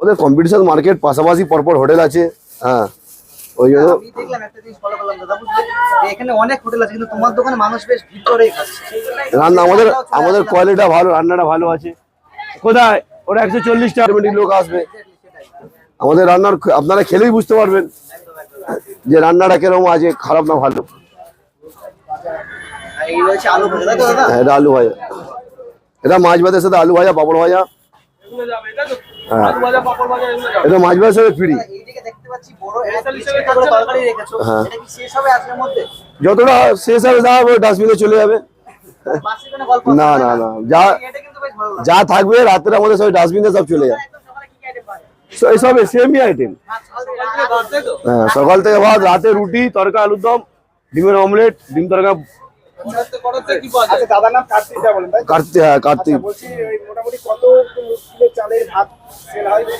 ওদের competition market, পাশাপাশি পরপর হোটেল আছে। হ্যাঁ, ওই জন্য আমি দেখলাম একটা জিনিস ফলো করলাম দাদা, বুঝলে যে এখানে অনেক হোটেল আছে কিন্তু তোমার দোকানে মানুষ বেশ ভিড় করেই খাচ্ছে। রান্না আমাদের কোয়ালিটিটা ভালো, রান্নাটা ভালো আছে। কোথায় ওরা 140 টা অটোমেটিক লোক আসবে। আমাদের রান্নার আপনারা খেলেই বুঝতে পারবেন যে রান্নাটা কিরকম আছে, খারাপ না ভালো। আর এই রয়েছে আলু ভাজা, তাই তো দাদা? হ্যাঁ, এটা আলু ভাজা, এটা মাছ ভাতের সাথে আলু ভাজা, পাপড় ভাজা। হ্যাঁ, এটা মাছ ভাতের সাথে ফ্রি। এইদিকে দেখতে পাচ্ছি বড় এক লিটার করে তরকারি রেখেছো, হ্যাঁ। এটা কি শেষ হবে আজকের মধ্যে? যতটা শেষ হবে দাম ডাস্টবিনে চলে যাবে। বাসি কোনো গল্প না আছে না না? না, যা এটা কিন্তু বেশ ভালো লাগে। যা থাকবে রাতের আমাদের সব ডাস্টবিনে সব চলে যায়। একদম সকালে কি আইটেম পায়? সব সেমই আইটেম। হ্যাঁ, সকাল থেকে ভাত, রাতে রুটি, তরকা, আলুর দম, ডিমের অমলেট, ডিম তরকা। আচ্ছা, দাদার নাম কার্তিক দা বলেন, তাই তো? কার্তিক, হ্যাঁ কার্তিক। বলছি মোটামুটি কত কিলো চালের ভাত সেল হয়?